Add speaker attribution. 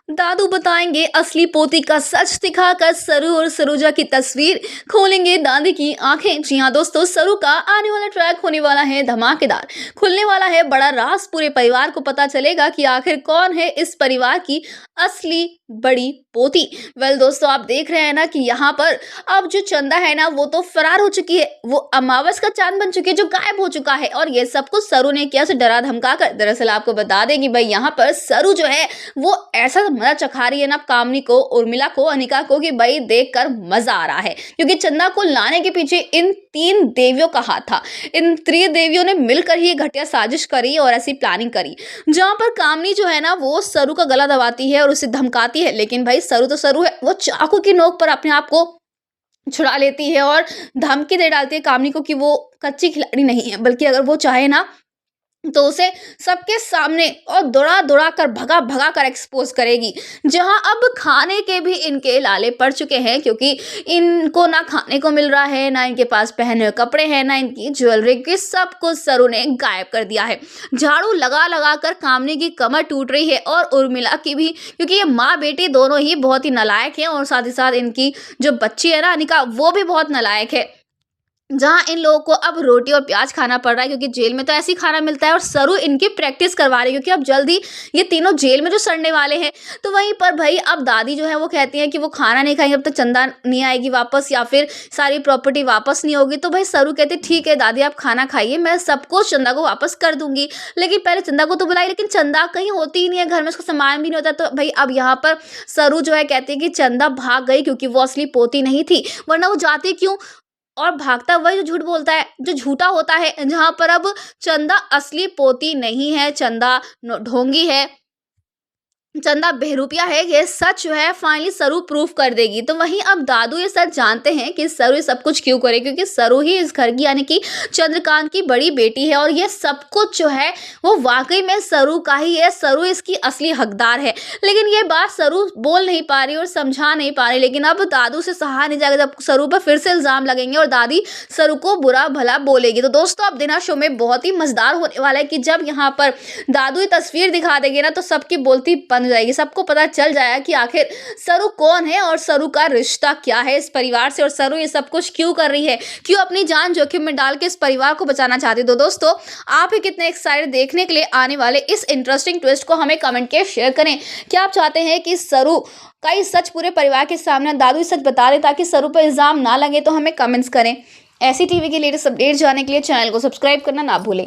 Speaker 1: दादू बताएंगे असली पोती का सच दिखाकर सरू और सरोजा की तस्वीर, खोलेंगे दादी की आंखें। जी हाँ दोस्तों, सरू का आने वाला ट्रैक होने वाला है धमाकेदार। खुलने वाला है बड़ा राज, पूरे परिवार को पता चलेगा कि आखिर कौन है इस परिवार की असली बड़ी पोती। वेल दोस्तों, आप देख रहे हैं ना कि यहाँ पर अब जो चंदा है ना वो तो फरार हो चुकी है, वो अमावस का चांद बन चुकी है जो गायब हो चुका है। और ये सब कुछ सरू ने किया, डरा धमका कर। दरअसल आपको बता दें कि भाई यहाँ पर सरू जो है वो ऐसा मजा चखा रही है ना कामनी को, उर्मिला को, अनिका को, कि भाई देखकर मजा आ रहा है। क्योंकि चंदा को लाने के पीछे इन 3 देवियों का हाथ था। इन 3 देवियों ने मिलकर ही घटिया साजिश करी और ऐसी प्लानिंग करी, जहां पर कामनी जो है ना वो सरू का गला दबाती है और उसे धमकाती है। लेकिन भाई सरू तो सरू है, वो चाकू की नोक पर अपने आप को छुड़ा लेती है और धमकी दे डालती है कामनी को कि वो कच्ची खिलाड़ी नहीं है, बल्कि अगर वो चाहे ना तो उसे सबके सामने और दौड़ा दौड़ा कर भगा भगा कर एक्सपोज करेगी। जहां अब खाने के भी इनके लाले पड़ चुके हैं, क्योंकि इनको ना खाने को मिल रहा है, ना इनके पास पहने हुए कपड़े हैं, ना इनकी ज्वेलरी की, सब कुछ सरू ने गायब कर दिया है। झाड़ू लगा लगा कर कामनी की कमर टूट रही है और उर्मिला की भी, क्योंकि ये माँ बेटी दोनों ही बहुत ही नालायक हैं। और साथ ही साथ इनकी जो बच्ची है ना अनिका, वो भी बहुत नालायक है। जहाँ इन लोगों को अब रोटी और प्याज खाना पड़ रहा है, क्योंकि जेल में तो ऐसी खाना मिलता है। और सरू इनकी प्रैक्टिस करवा रही है, क्योंकि अब जल्दी ये तीनों जेल में जो सड़ने वाले हैं। तो वहीं पर भाई अब दादी जो है वो कहती है कि वो खाना नहीं खाएंगे जब तक चंदा नहीं आएगी वापस, या फिर सारी प्रॉपर्टी वापस नहीं होगी। तो भाई सरू कहते ठीक है दादी, आप खाना खाइए, मैं सब कुछ चंदा को वापस कर दूंगी। लेकिन पहले चंदा को तो बुलाई, लेकिन चंदा कहीं होती ही नहीं है घर में, उसका सामान भी नहीं होता। तो भाई अब यहाँ पर सरू जो है कहती है कि चंदा भाग गई, क्योंकि वो असली पोती नहीं थी, वरना वो जाती क्यों। और भागता वही जो झूठ बोलता है, जो झूठा होता है। जहां पर अब चंदा असली पोती नहीं है, चंदा ढोंगी है, चंदा बहरूपिया है, ये सच जो है फाइनली सरू प्रूफ कर देगी। तो वहीं अब दादू ये सच जानते हैं कि सरू ये सब कुछ क्यों करे, क्योंकि सरू ही इस घर की यानी कि चंद्रकांत की बड़ी बेटी है। और ये सब कुछ जो है वो वाकई में सरू का ही है, सरू इसकी असली हकदार है। लेकिन ये बात सरू बोल नहीं पा रही और समझा नहीं पा रही। लेकिन अब दादू से सहा नहीं जाएगा, जब सरू पर फिर से इल्जाम लगेंगे और दादी सरू को बुरा भला बोलेगी। तो दोस्तों अब देना शो में बहुत ही मजेदार होने वाला है कि जब यहाँ पर दादू ये तस्वीर दिखा देंगे ना तो सबकी बोलती बन जाएगी, सबको पता चल जाएगा कि आखिर सरू कौन है और सरू का रिश्ता क्या है इस परिवार से, और सरू ये सब कुछ क्यों कर रही है, क्यों अपनी जान जोखिम में डाल के इस परिवार को बचाना चाहती है। तो दोस्तों आप ही कितने एक्साइटेड देखने के लिए आने वाले इस इंटरेस्टिंग ट्विस्ट को हमें कमेंट के शेयर करें। क्या आप चाहते हैं कि सरू का ये सच पूरे परिवार के सामने दादू सच बता दे ताकि सरू पर इल्जाम ना लगे? तो हमें कमेंट्स करें। ऐसी टीवी की लेटेस्ट अपडेट जानने के लिए चैनल को सब्सक्राइब करना ना भूलें।